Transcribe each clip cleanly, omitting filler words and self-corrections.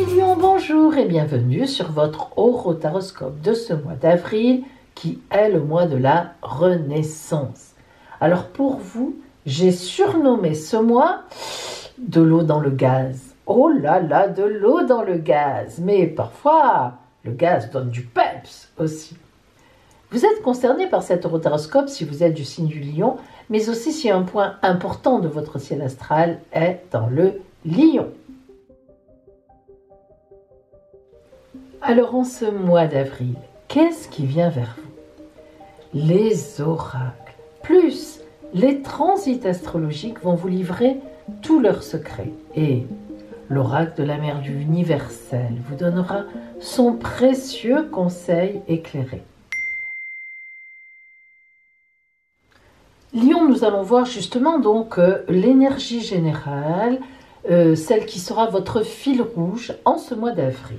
Amis Lions, bonjour et bienvenue sur votre horoscope de ce mois d'avril qui est le mois de la Renaissance. Alors pour vous, j'ai surnommé ce mois de l'eau dans le gaz. Oh là là, de l'eau dans le gaz. Mais parfois, le gaz donne du peps aussi. Vous êtes concerné par cet horoscope si vous êtes du signe du Lion, mais aussi si un point important de votre ciel astral est dans le Lion. Alors en ce mois d'avril, qu'est-ce qui vient vers vous? Les oracles, plus les transits astrologiques vont vous livrer tous leurs secrets. Et l'oracle de la mère du universel vous donnera son précieux conseil éclairé. Lion, nous allons voir justement donc l'énergie générale, celle qui sera votre fil rouge en ce mois d'avril.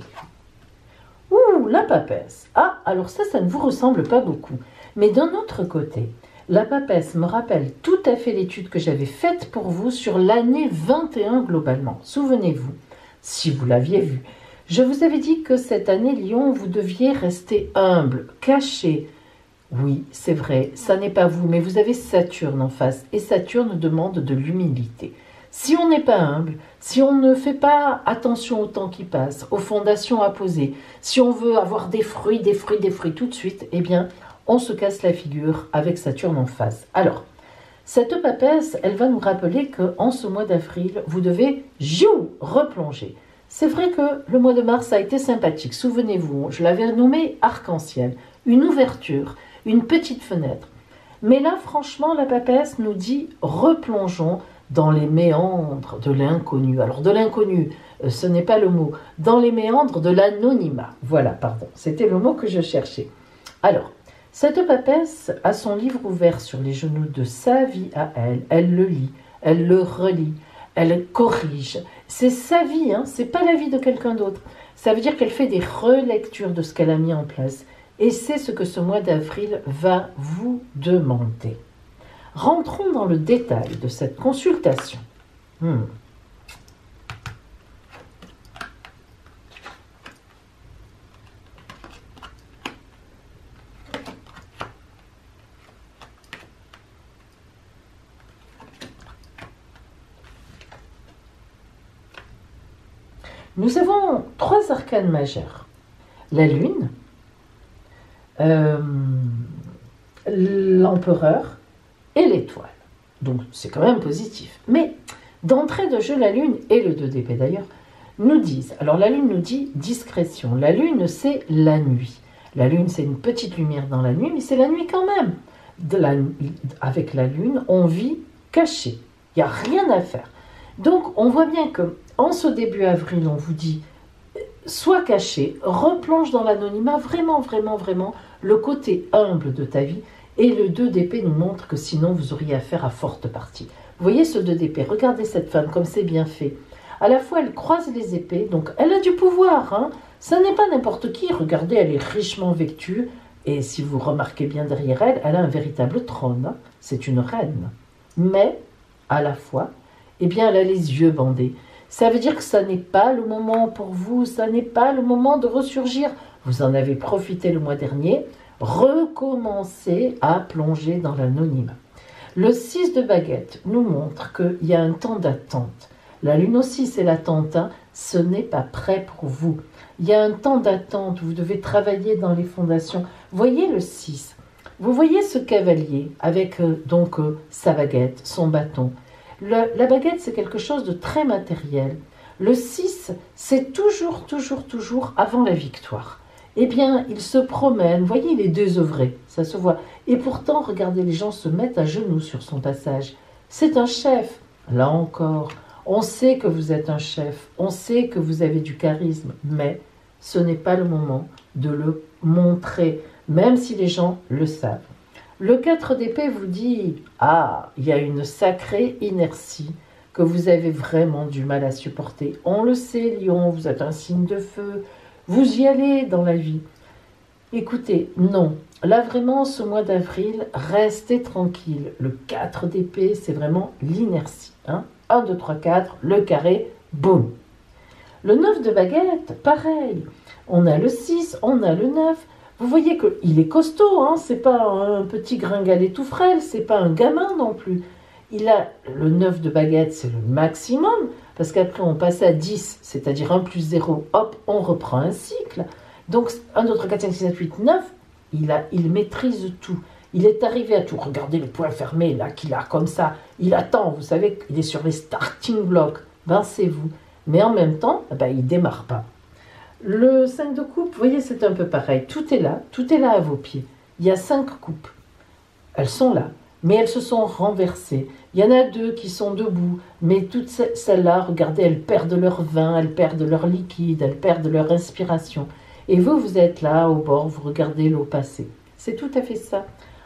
Ouh, la papesse. Ah, alors ça ne vous ressemble pas beaucoup. Mais d'un autre côté, la papesse me rappelle tout à fait l'étude que j'avais faite pour vous sur l'année 21 globalement. Souvenez-vous, si vous l'aviez vue, je vous avais dit que cette année, Lion, vous deviez rester humble, caché. Oui, c'est vrai, ça n'est pas vous, mais vous avez Saturne en face, et Saturne demande de l'humilité. Si on n'est pas humble, si on ne fait pas attention au temps qui passe, aux fondations à poser, si on veut avoir des fruits tout de suite, eh bien, on se casse la figure avec Saturne en face. Alors, cette papesse, elle va nous rappeler qu'en ce mois d'avril, vous devez replonger. C'est vrai que le mois de mars a été sympathique, souvenez-vous, je l'avais nommé arc-en-ciel, une ouverture, une petite fenêtre. Mais là, franchement, la papesse nous dit replongeons dans les méandres de l'inconnu. Alors de l'inconnu, ce n'est pas le mot. Dans les méandres de l'anonymat. Voilà, pardon, c'était le mot que je cherchais. Alors, cette papesse a son livre ouvert sur les genoux de sa vie à elle. Elle le lit, elle le relit, elle corrige. C'est sa vie, hein, c'est pas la vie de quelqu'un d'autre. Ça veut dire qu'elle fait des relectures de ce qu'elle a mis en place. Et c'est ce que ce mois d'avril va vous demander. Rentrons dans le détail de cette consultation. Nous avons 3 arcanes majeurs. La Lune, l'Empereur et l'étoile. Donc c'est quand même positif. Mais d'entrée de jeu, la Lune et le 2 d'épée d'ailleurs nous disent, alors la Lune nous dit discrétion. La Lune c'est la nuit. La Lune c'est une petite lumière dans la nuit, mais c'est la nuit quand même. Avec la Lune, on vit caché. Il n'y a rien à faire. Donc on voit bien que en ce début avril, on vous dit sois caché, replonge dans l'anonymat, vraiment le côté humble de ta vie. Et le 2 d'épée nous montre que sinon vous auriez affaire à forte partie. Vous voyez ce 2 d'épée, regardez cette femme comme c'est bien fait. À la fois elle croise les épées, donc elle a du pouvoir. Hein. Ça n'est pas n'importe qui, regardez, elle est richement vêtue. Et si vous remarquez bien derrière elle, elle a un véritable trône. Hein. C'est une reine. Mais, à la fois, eh bien elle a les yeux bandés. Ça veut dire que ça n'est pas le moment pour vous, ça n'est pas le moment de ressurgir. Vous en avez profité le mois dernier. Recommencer à plonger dans l'anonymat. Le 6 de baguette nous montre qu'il y a un temps d'attente. La Lune aussi, c'est l'attente. Hein. Ce n'est pas prêt pour vous. Il y a un temps d'attente. Vous devez travailler dans les fondations. Voyez le 6. Vous voyez ce cavalier avec sa baguette, son bâton. La baguette, c'est quelque chose de très matériel. Le 6, c'est toujours avant la victoire. Eh bien, il se promène, voyez, il est désœuvré, ça se voit. Et pourtant, regardez, les gens se mettent à genoux sur son passage. C'est un chef. Là encore, on sait que vous êtes un chef, on sait que vous avez du charisme, mais ce n'est pas le moment de le montrer, même si les gens le savent. Le 4 d'épée vous dit, il y a une sacrée inertie que vous avez vraiment du mal à supporter. On le sait, Lion, vous êtes un signe de feu. Vous y allez dans la vie. Écoutez, non. Là, vraiment, ce mois d'avril, restez tranquille. Le 4 d'épée, c'est vraiment l'inertie. Hein. 1, 2, 3, 4, le carré, boum. Le 9 de baguette, pareil. On a le 6, on a le 9. Vous voyez qu'il est costaud, hein, c'est pas un petit gringalet tout frêle, c'est pas un gamin non plus. Il a le 9 de baguette, c'est le maximum, parce qu'après on passe à 10, c'est-à-dire 1 plus 0, hop, on reprend un cycle. Donc 1, 2, 3, 4, 5, 6, 7, 8, 9, il maîtrise tout. Il est arrivé à tout. Regardez le poing fermé là qu'il a comme ça. Il attend, vous savez, il est sur les starting blocks. Ben c'est vous. Mais en même temps, il ne démarre pas. Le 5 de coupe, vous voyez, c'est un peu pareil. Tout est là à vos pieds. Il y a 5 coupes. Elles sont là, mais elles se sont renversées. Il y en a 2 qui sont debout, mais toutes celles-là, regardez, elles perdent leur vin, elles perdent leur liquide, elles perdent leur inspiration. Et vous, vous êtes là, au bord, vous regardez l'eau passer. C'est tout à fait ça.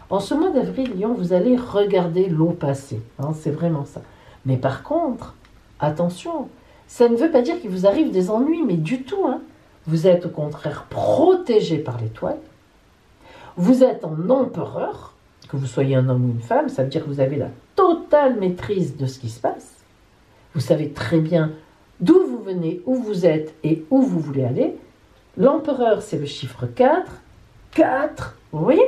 En ce mois d'avril, Lion, vous allez regarder l'eau passer. Hein, c'est vraiment ça. Mais par contre, attention, ça ne veut pas dire qu'il vous arrive des ennuis, mais du tout. Hein. Vous êtes au contraire protégé par l'étoile. Vous êtes en empereur, que vous soyez un homme ou une femme, ça veut dire que vous avez la totale maîtrise de ce qui se passe. Vous savez très bien d'où vous venez, où vous êtes et où vous voulez aller. L'empereur, c'est le chiffre 4. 4, vous voyez ?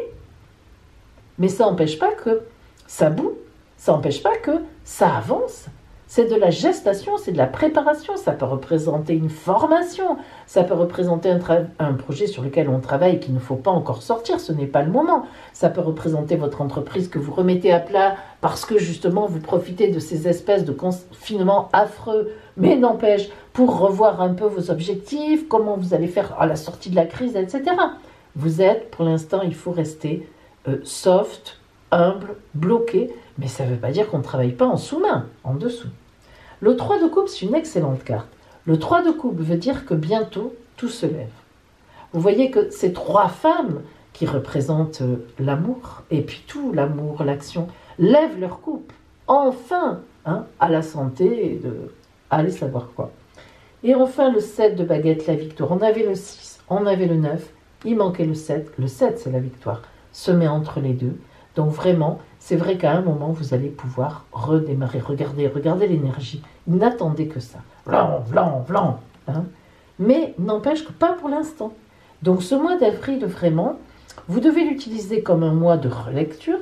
Mais ça n'empêche pas que ça boue, ça n'empêche pas que ça avance. C'est de la gestation, c'est de la préparation, ça peut représenter une formation, ça peut représenter un projet sur lequel on travaille qu'il ne faut pas encore sortir, ce n'est pas le moment. Ça peut représenter votre entreprise que vous remettez à plat parce que justement vous profitez de ces espèces de confinements affreux, mais n'empêche, pour revoir un peu vos objectifs, comment vous allez faire à la sortie de la crise, etc. Vous êtes, pour l'instant, il faut rester soft, humble, bloqué, mais ça ne veut pas dire qu'on ne travaille pas en sous-main, en dessous. Le 3 de coupe, c'est une excellente carte. Le 3 de coupe veut dire que bientôt, tout se lève. Vous voyez que ces 3 femmes qui représentent l'amour, et puis tout, l'amour, l'action, lèvent leur coupe, enfin, hein, à la santé, allez savoir quoi. Et enfin, le 7 de baguette, la victoire. On avait le 6, on avait le 9, il manquait le 7. Le 7, c'est la victoire. Se met entre les deux. Donc vraiment, c'est vrai qu'à un moment, vous allez pouvoir redémarrer. Regardez l'énergie. N'attendez que ça. Vlan. Hein. Mais n'empêche que pas pour l'instant. Donc ce mois d'avril, vraiment, vous devez l'utiliser comme un mois de relecture,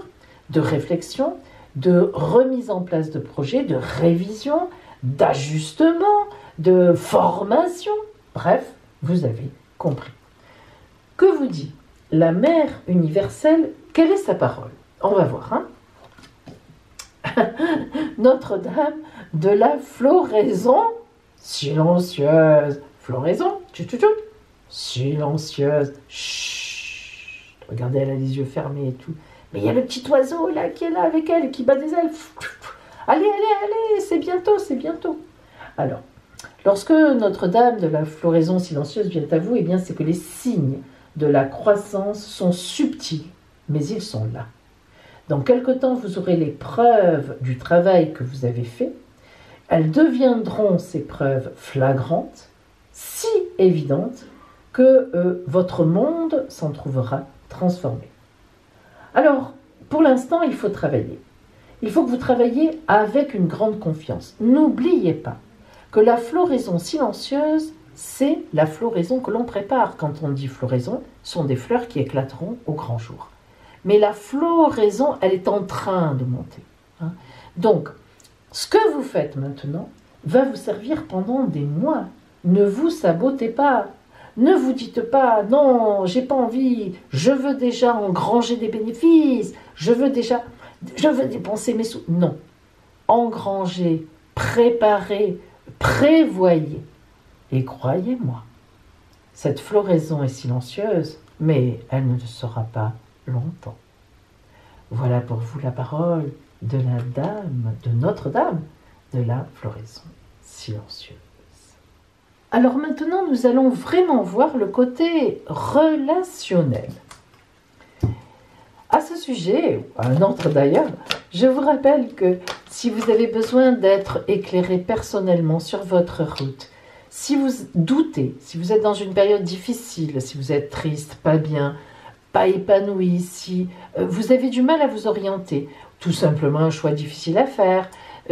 de réflexion, de remise en place de projets, de révision, d'ajustement, de formation. Bref, vous avez compris. Que vous dit la mère universelle? Quelle est sa parole? On va voir. Hein. Notre-Dame de la floraison silencieuse. Floraison, silencieuse. Chut. Regardez, elle a les yeux fermés et tout. Mais il y a le petit oiseau là qui est là avec elle, qui bat des ailes. Allez, c'est bientôt. Alors, lorsque Notre-Dame de la floraison silencieuse vient à vous, eh bien, c'est que les signes de la croissance sont subtils, mais ils sont là. Dans quelque temps, vous aurez les preuves du travail que vous avez fait. Elles deviendront, ces preuves, flagrantes, si évidentes, que votre monde s'en trouvera transformé. Alors, pour l'instant, il faut travailler. Il faut que vous travailliez avec une grande confiance. N'oubliez pas que la floraison silencieuse, c'est la floraison que l'on prépare. Quand on dit floraison, ce sont des fleurs qui éclateront au grand jour. Mais la floraison, elle est en train de monter. Hein. Donc, ce que vous faites maintenant va vous servir pendant des mois. Ne vous sabotez pas. Ne vous dites pas, non, j'ai pas envie, je veux déjà engranger des bénéfices, je veux dépenser mes sous. Non. Engrangez, préparez, prévoyez. Et croyez-moi, cette floraison est silencieuse, mais elle ne sera pas longtemps. Voilà pour vous la parole de la dame, de Notre-Dame, de la floraison silencieuse. Alors maintenant, nous allons vraiment voir le côté relationnel. À ce sujet, à un autre d'ailleurs, je vous rappelle que si vous avez besoin d'être éclairé personnellement sur votre route, si vous doutez, si vous êtes dans une période difficile, si vous êtes triste, pas bien, pas épanoui, si vous avez du mal à vous orienter, tout simplement un choix difficile à faire,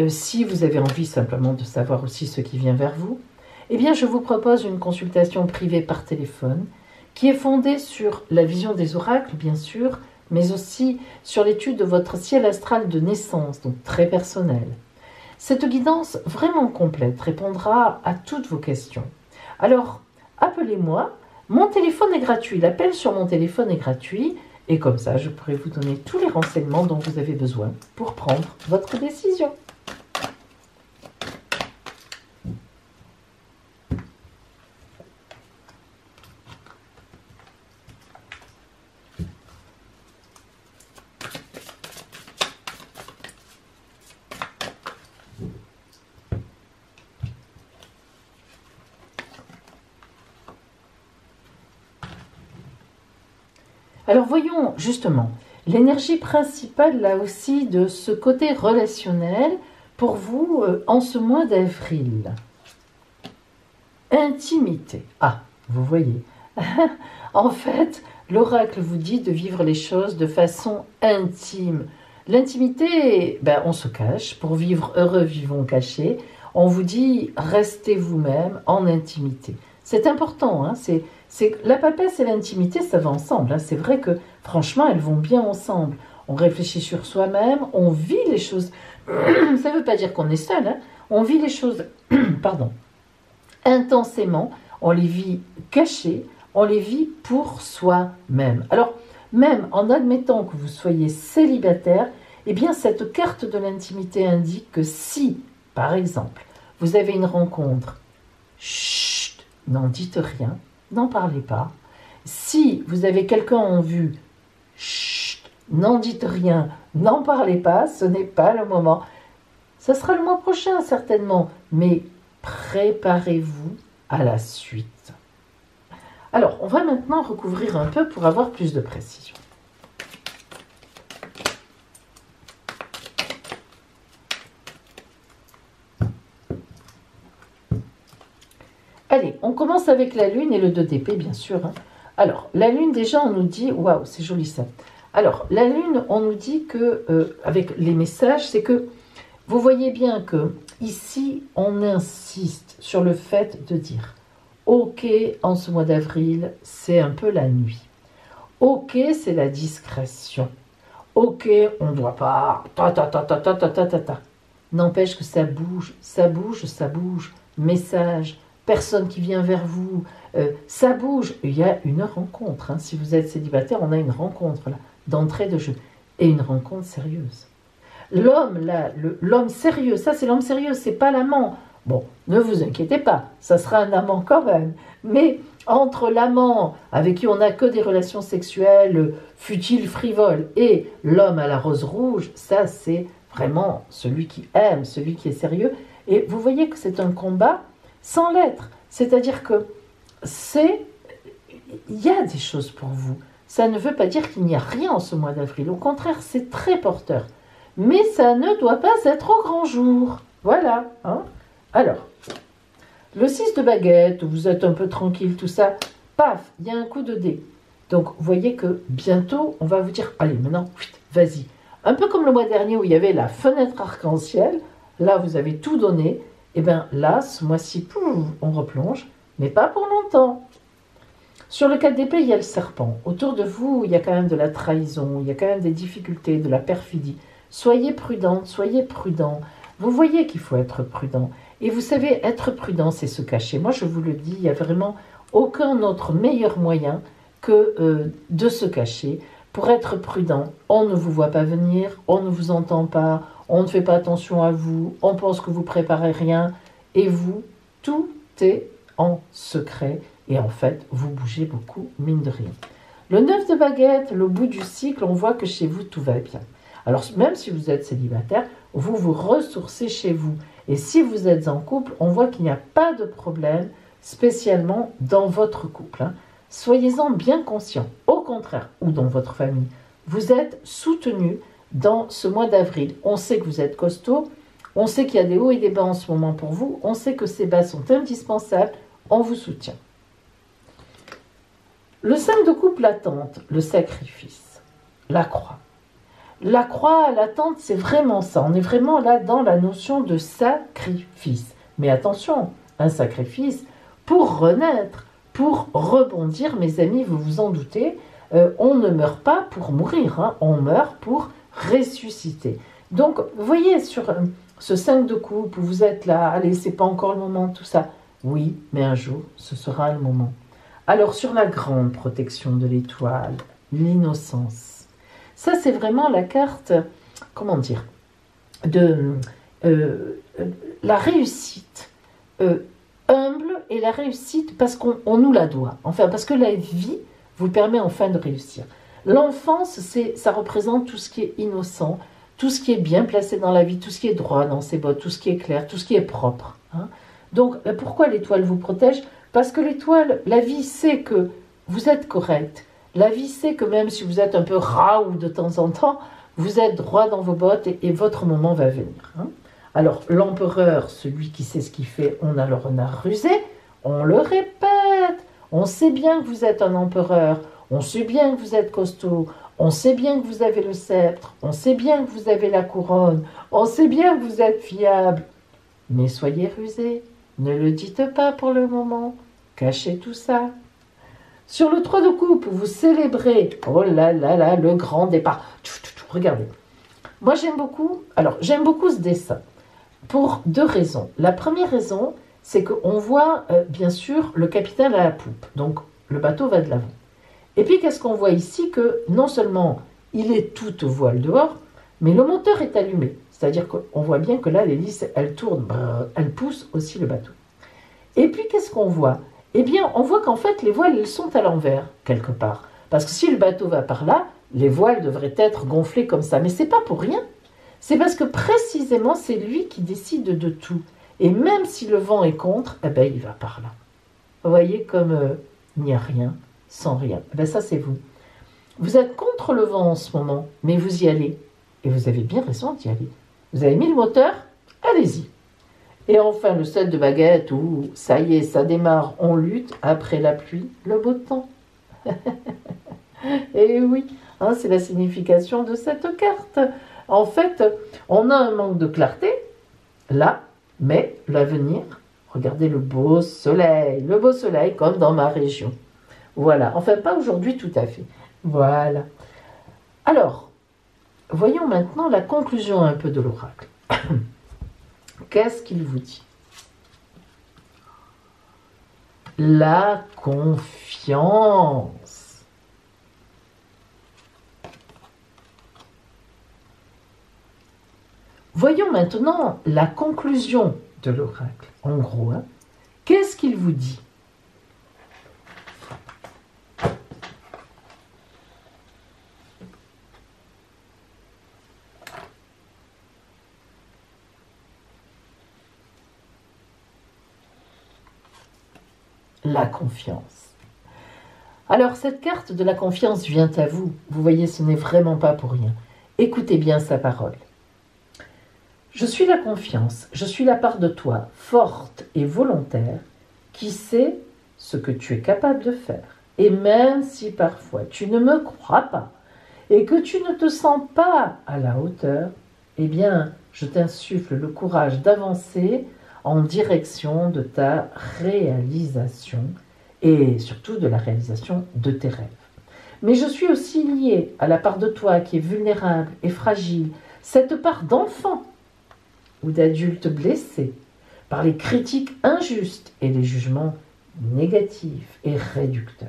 si vous avez envie simplement de savoir aussi ce qui vient vers vous, Eh bien, je vous propose une consultation privée par téléphone qui est fondée sur la vision des oracles, bien sûr, mais aussi sur l'étude de votre ciel astral de naissance, donc très personnel. Cette guidance vraiment complète répondra à toutes vos questions. Alors, appelez-moi, mon téléphone est gratuit, l'appel sur mon téléphone est gratuit, et comme ça, je pourrai vous donner tous les renseignements dont vous avez besoin pour prendre votre décision. Alors voyons justement l'énergie principale là aussi de ce côté relationnel pour vous en ce mois d'avril. Intimité. Ah, vous voyez. En fait, l'oracle vous dit de vivre les choses de façon intime. L'intimité, on se cache. Pour vivre heureux, vivons cachés. On vous dit, restez vous-même en intimité. C'est important, hein, la papesse et l'intimité, ça va ensemble. Hein. C'est vrai que, franchement, elles vont bien ensemble. On réfléchit sur soi-même, on vit les choses. Ça ne veut pas dire qu'on est seul. Hein. On vit les choses, pardon, intensément. On les vit cachées, on les vit pour soi-même. Alors, même en admettant que vous soyez célibataire, eh bien, cette carte de l'intimité indique que si, par exemple, vous avez une rencontre, chut, n'en dites rien, n'en parlez pas. Si vous avez quelqu'un en vue, chut, n'en dites rien, n'en parlez pas, ce n'est pas le moment. Ça sera le mois prochain certainement, mais préparez-vous à la suite. Alors, on va maintenant recouvrir un peu pour avoir plus de précision. Allez, on commence avec la Lune et le 2 d'épée, bien sûr. Hein. Alors, la Lune, déjà, on nous dit... Waouh, c'est joli ça. Alors, la Lune, on nous dit que, avec les messages, c'est que vous voyez bien que ici, on insiste sur le fait de dire « Ok, en ce mois d'avril, c'est un peu la nuit. Ok, c'est la discrétion. Ok, on ne doit pas... N'empêche que ça bouge, ça bouge, ça bouge. Message, personne qui vient vers vous, ça bouge. Il y a une rencontre. Hein. Si vous êtes célibataire, on a une rencontre là, d'entrée de jeu. Et une rencontre sérieuse. L'homme, là, l'homme sérieux, ça c'est l'homme sérieux, c'est pas l'amant. Bon, ne vous inquiétez pas, ça sera un amant quand même. Mais entre l'amant avec qui on n'a que des relations sexuelles futiles, frivoles, et l'homme à la rose rouge, ça c'est vraiment celui qui aime, celui qui est sérieux. Et vous voyez que c'est un combat sans lettres. C'est-à-dire que il y a des choses pour vous. Ça ne veut pas dire qu'il n'y a rien en ce mois d'avril. Au contraire, c'est très porteur. Mais ça ne doit pas être au grand jour. Voilà. Hein. Alors, le 6 de baguette, vous êtes un peu tranquille, tout ça, paf, il y a un coup de dé. Donc, vous voyez que bientôt, on va vous dire, allez, maintenant, vas-y. Un peu comme le mois dernier où il y avait la fenêtre arc-en-ciel, là, vous avez tout donné. Et bien là, ce mois-ci, pouf, on replonge, mais pas pour longtemps. Sur le 4 d'épée, il y a le serpent. Autour de vous, il y a quand même de la trahison, il y a quand même des difficultés, de la perfidie. Soyez prudente, soyez prudent. Vous voyez qu'il faut être prudent. Et vous savez, être prudent, c'est se cacher. Moi, je vous le dis, il n'y a vraiment aucun autre meilleur moyen que de se cacher. Pour être prudent, on ne vous voit pas venir, on ne vous entend pas, on ne fait pas attention à vous, on pense que vous préparez rien. Et vous, tout est en secret. Et en fait, vous bougez beaucoup, mine de rien. Le 9 de baguette, le bout du cycle, on voit que chez vous, tout va bien. Alors, même si vous êtes célibataire, vous vous ressourcez chez vous. Et si vous êtes en couple, on voit qu'il n'y a pas de problème, spécialement dans votre couple. Hein. Soyez-en bien conscients. Au contraire, ou dans votre famille, vous êtes soutenu dans ce mois d'avril. On sait que vous êtes costaud, on sait qu'il y a des hauts et des bas en ce moment pour vous, on sait que ces bas sont indispensables, on vous soutient. Le 5 de coupe, l'attente, le sacrifice, la croix. La croix, l'attente, c'est vraiment ça. On est vraiment là dans la notion de sacrifice. Mais attention, un sacrifice pour renaître, pour rebondir. Mes amis, vous vous en doutez, on ne meurt pas pour mourir, hein, on meurt pour ressusciter. Donc, vous voyez, sur ce 5 de coupe où vous êtes là, allez, c'est pas encore le moment, tout ça. Oui, mais un jour, ce sera le moment. Alors, sur la grande protection de l'étoile, l'innocence, ça, c'est vraiment la carte, comment dire, de la réussite humble et la réussite parce qu'on nous la doit. Enfin, parce que la vie vous permet enfin de réussir. L'enfance, ça représente tout ce qui est innocent, tout ce qui est bien placé dans la vie, tout ce qui est droit dans ses bottes, tout ce qui est clair, tout ce qui est propre. Hein. Donc, pourquoi l'étoile vous protège? Parce que l'étoile, la vie sait que vous êtes correct. La vie sait que même si vous êtes un peu raou de temps en temps, vous êtes droit dans vos bottes et votre moment va venir. Hein. Alors, l'empereur, celui qui sait ce qu'il fait, on a le renard rusé, on le répète, on sait bien que vous êtes un empereur, on sait bien que vous êtes costaud, on sait bien que vous avez le sceptre, on sait bien que vous avez la couronne, on sait bien que vous êtes fiable. Mais soyez rusé, ne le dites pas pour le moment, cachez tout ça. Sur le 3 de coupe, vous célébrez, oh là là là, le grand départ. Regardez, moi j'aime beaucoup ce dessin pour 2 raisons. La première raison, c'est qu'on voit bien sûr le capitaine à la poupe, donc le bateau va de l'avant. Et puis qu'est-ce qu'on voit ici? Que non seulement il est toute voile dehors, mais le moteur est allumé. C'est-à-dire qu'on voit bien que là, l'hélice, elle tourne, elle pousse aussi le bateau. Et puis qu'est-ce qu'on voit? Eh bien, on voit qu'en fait, les voiles, elles sont à l'envers, quelque part. Parce que si le bateau va par là, les voiles devraient être gonflées comme ça. Mais c'est pas pour rien. C'est parce que précisément, c'est lui qui décide de tout. Et même si le vent est contre, eh ben, il va par là. Vous voyez comme il n'y a rien sans rien. Eh ben, ça, c'est vous. Vous êtes contre le vent en ce moment, mais vous y allez. Et vous avez bien raison d'y aller. Vous avez mis le moteur, allez-y. Et enfin, le 7 de baguette, où ça y est, ça démarre, on lutte, après la pluie, le beau temps. Et oui, hein, c'est la signification de cette carte. En fait, on a un manque de clarté, là, mais l'avenir, regardez le beau soleil comme dans ma région. Voilà, enfin pas aujourd'hui tout à fait. Voilà. Alors, voyons maintenant la conclusion un peu de l'oracle. Qu'est-ce qu'il vous dit? La confiance. Voyons maintenant la conclusion de l'oracle. En gros, hein, qu'est-ce qu'il vous dit? La confiance. Alors, cette carte de la confiance vient à vous. Vous voyez, ce n'est vraiment pas pour rien. Écoutez bien sa parole. Je suis la confiance, je suis la part de toi, forte et volontaire, qui sait ce que tu es capable de faire. Et même si parfois tu ne me crois pas et que tu ne te sens pas à la hauteur, eh bien, je t'insuffle le courage d'avancer en direction de ta réalisation et surtout de la réalisation de tes rêves. Mais je suis aussi liée à la part de toi qui est vulnérable et fragile, cette part d'enfant ou d'adulte blessé par les critiques injustes et les jugements négatifs et réducteurs.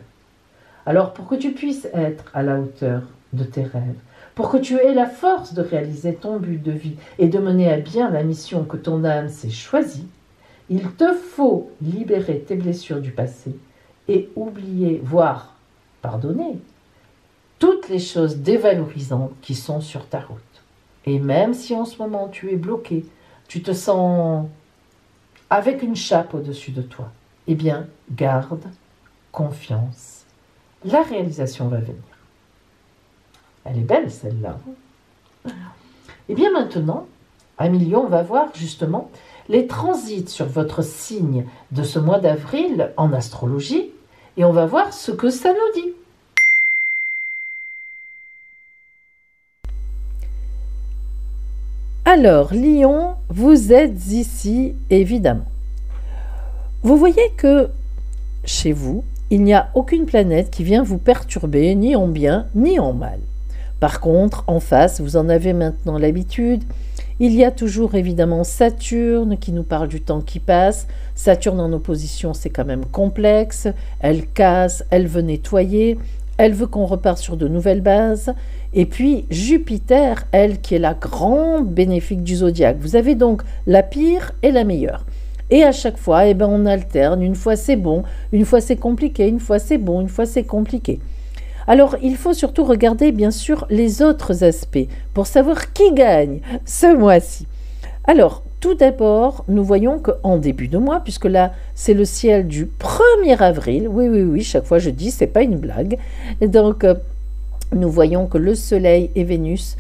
Alors pour que tu puisses être à la hauteur de tes rêves, pour que tu aies la force de réaliser ton but de vie et de mener à bien la mission que ton âme s'est choisie, il te faut libérer tes blessures du passé et oublier, voire pardonner, toutes les choses dévalorisantes qui sont sur ta route. Et même si en ce moment tu es bloqué, tu te sens avec une chape au-dessus de toi, eh bien, garde confiance. La réalisation va venir. Elle est belle, celle-là. Eh bien, maintenant, Amélie, on va voir justement les transits sur votre signe de ce mois d'avril en astrologie et on va voir ce que ça nous dit. Alors, Lion, vous êtes ici, évidemment. vous voyez que chez vous, il n'y a aucune planète qui vient vous perturber, ni en bien, ni en mal. Par contre, en face, vous en avez maintenant l'habitude, il y a toujours évidemment Saturne qui nous parle du temps qui passe. Saturne en opposition, c'est quand même complexe, elle casse, elle veut nettoyer, elle veut qu'on reparte sur de nouvelles bases. Et puis Jupiter, elle, qui est la grande bénéfique du zodiaque. Vous avez donc la pire et la meilleure. Et à chaque fois, eh ben, on alterne. Une fois c'est bon, une fois c'est compliqué, une fois c'est bon, une fois c'est compliqué. Alors, il faut surtout regarder, bien sûr, les autres aspects pour savoir qui gagne ce mois-ci. Alors, tout d'abord, nous voyons qu'en début de mois, puisque là, c'est le ciel du 1er avril, oui, chaque fois je dis, c'est pas une blague, donc nous voyons que le Soleil et Vénus,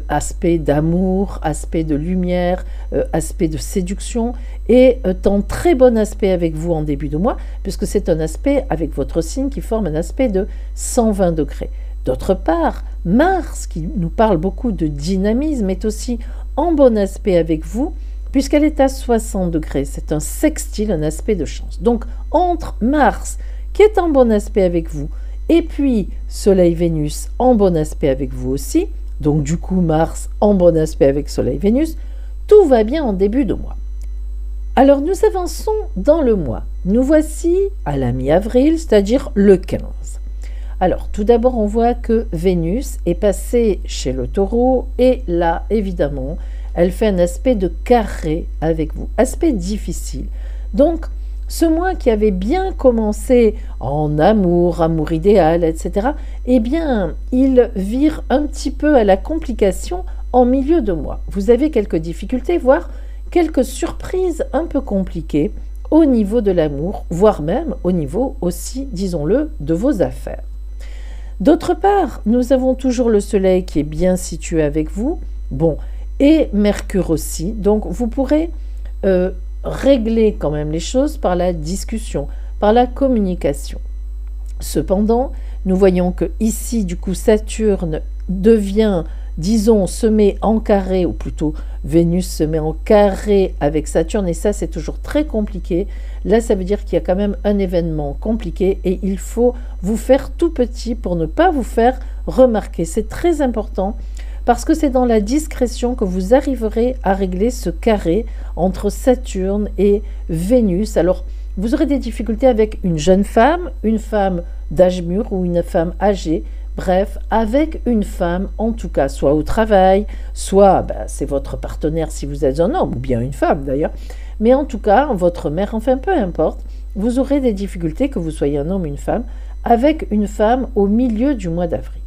aspect d'amour, aspect de lumière, aspect de séduction, est en très bon aspect avec vous en début de mois, puisque c'est un aspect avec votre signe qui forme un aspect de 120 degrés. D'autre part, Mars, qui nous parle beaucoup de dynamisme, est aussi en bon aspect avec vous, puisqu'elle est à 60 degrés. C'est un sextile, un aspect de chance. Donc, entre Mars, qui est en bon aspect avec vous, et puis Soleil-Vénus en bon aspect avec vous aussi, donc du coup Mars en bon aspect avec Soleil-Vénus, tout va bien en début de mois. Alors nous avançons dans le mois. Nous voici à la mi-avril, c'est-à-dire le 15. Alors tout d'abord on voit que Vénus est passée chez le Taureau et là évidemment elle fait un aspect de carré avec vous, aspect difficile. Donc ce mois qui avait bien commencé en amour, amour idéal, etc., eh bien, il vire un petit peu à la complication en milieu de mois. Vous avez quelques difficultés, voire quelques surprises un peu compliquées au niveau de l'amour, voire même au niveau aussi, disons-le, de vos affaires. D'autre part, nous avons toujours le Soleil qui est bien situé avec vous, bon, et Mercure aussi, donc vous pourrez régler quand même les choses par la discussion, par la communication. Cependant, nous voyons que ici, du coup, Saturne devient, disons, se met en carré, ou plutôt Vénus se met en carré avec Saturne, et ça, c'est toujours très compliqué. Là, ça veut dire qu'il y a quand même un événement compliqué, et il faut vous faire tout petit pour ne pas vous faire remarquer. C'est très important, parce que c'est dans la discrétion que vous arriverez à régler ce carré entre Saturne et Vénus. Alors, vous aurez des difficultés avec une jeune femme, une femme d'âge mûr ou une femme âgée, bref, avec une femme, en tout cas, soit au travail, soit c'est votre partenaire si vous êtes un homme, ou bien une femme d'ailleurs, mais en tout cas, votre mère, enfin peu importe, vous aurez des difficultés, que vous soyez un homme ou une femme, avec une femme au milieu du mois d'avril.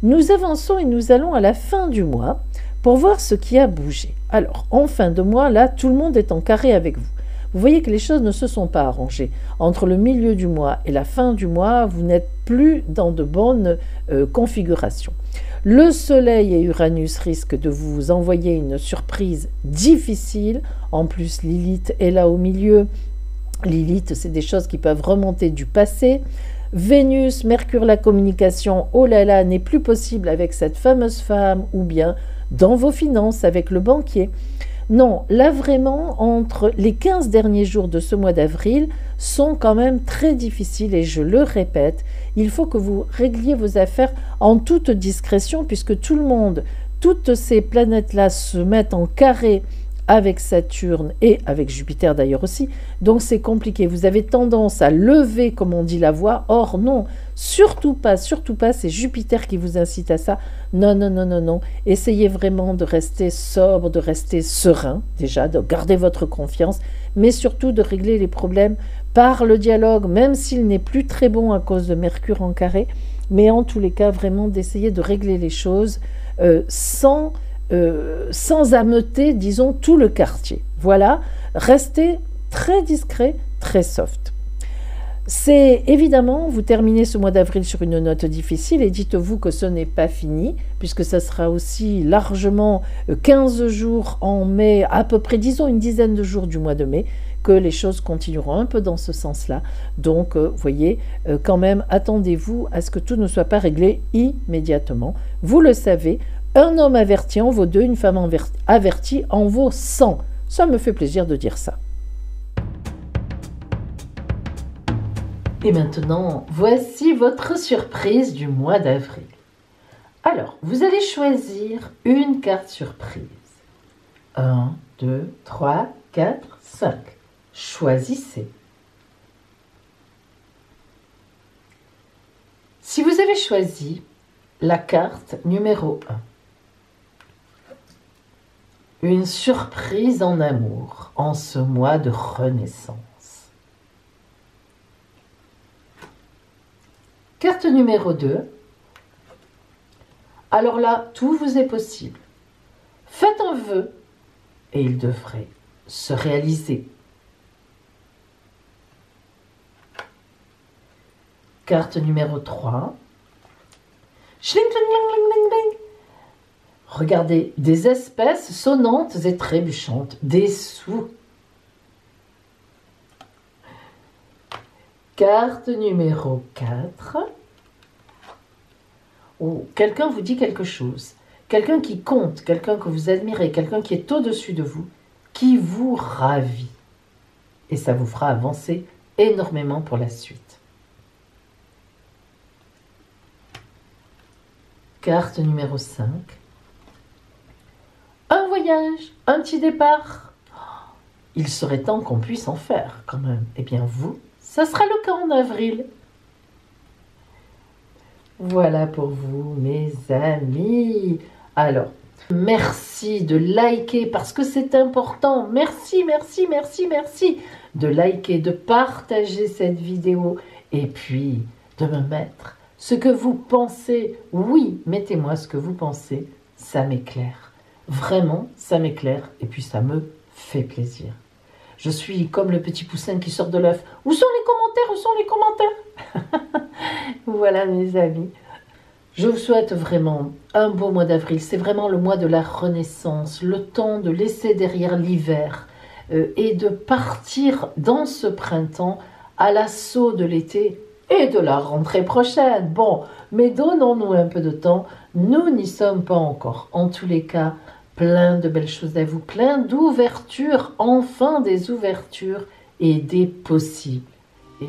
Nous avançons et nous allons à la fin du mois pour voir ce qui a bougé. Alors, en fin de mois, là, tout le monde est en carré avec vous. Vous voyez que les choses ne se sont pas arrangées. Entre le milieu du mois et la fin du mois, vous n'êtes plus dans de bonnes configurations. Le Soleil et Uranus risquent de vous envoyer une surprise difficile. En plus, Lilith est là au milieu. Lilith, c'est des choses qui peuvent remonter du passé. Vénus, Mercure, la communication, oh là là, n'est plus possible avec cette fameuse femme, ou bien dans vos finances avec le banquier. Non, là vraiment, entre les 15 derniers jours de ce mois d'avril sont quand même très difficiles, et je le répète, il faut que vous régliez vos affaires en toute discrétion, puisque tout le monde, toutes ces planètes-là se mettent en carré avec Saturne et avec Jupiter d'ailleurs aussi, donc c'est compliqué. Vous avez tendance à lever, comme on dit, la voix. Or non, surtout pas, c'est Jupiter qui vous incite à ça. Non, non, non, non, non. Essayez vraiment de rester sobre, de rester serein, déjà, de garder votre confiance, mais surtout de régler les problèmes par le dialogue, même s'il n'est plus très bon à cause de Mercure en carré, mais en tous les cas, vraiment d'essayer de régler les choses sans ameuter, disons, tout le quartier. Voilà, restez très discret, très soft. C'est évidemment, vous terminez ce mois d'avril sur une note difficile, et dites-vous que ce n'est pas fini, puisque ça sera aussi largement 15 jours en mai, à peu près, disons, une dizaine de jours du mois de mai, que les choses continueront un peu dans ce sens-là. Donc, voyez, quand même, attendez-vous à ce que tout ne soit pas réglé immédiatement. Vous le savez, un homme averti en vaut 2, une femme avertie en vaut 100. Ça me fait plaisir de dire ça. Et maintenant, voici votre surprise du mois d'avril. Alors, vous allez choisir une carte surprise. 1, 2, 3, 4, 5. Choisissez. Si vous avez choisi la carte numéro 1, une surprise en amour en ce mois de renaissance. Carte numéro 2, alors là, tout vous est possible. Faites un vœu et il devrait se réaliser. Carte numéro 3. Regardez, des espèces sonnantes et trébuchantes, des sous. Carte numéro 4. Oh, quelqu'un vous dit quelque chose. Quelqu'un qui compte, quelqu'un que vous admirez, quelqu'un qui est au-dessus de vous, qui vous ravit. Et ça vous fera avancer énormément pour la suite. Carte numéro 5. Un voyage, un petit départ. Il serait temps qu'on puisse en faire quand même. Eh bien vous, ça sera le cas en avril. Voilà pour vous mes amis. Alors, merci de liker parce que c'est important. Merci, merci, merci, merci de liker, de partager cette vidéo et puis de me mettre ce que vous pensez. Oui, mettez-moi ce que vous pensez, ça m'éclaire. Vraiment, ça m'éclaire et puis ça me fait plaisir. Je suis comme le petit poussin qui sort de l'œuf. Où sont les commentaires? Où sont les commentaires? Voilà mes amis. Je vous souhaite vraiment un beau mois d'avril. C'est vraiment le mois de la renaissance, le temps de laisser derrière l'hiver et de partir dans ce printemps à l'assaut de l'été et de la rentrée prochaine. Bon, mais donnons-nous un peu de temps. Nous n'y sommes pas encore. En tous les cas, plein de belles choses à vous, plein d'ouvertures, enfin des ouvertures et des possibles. Et...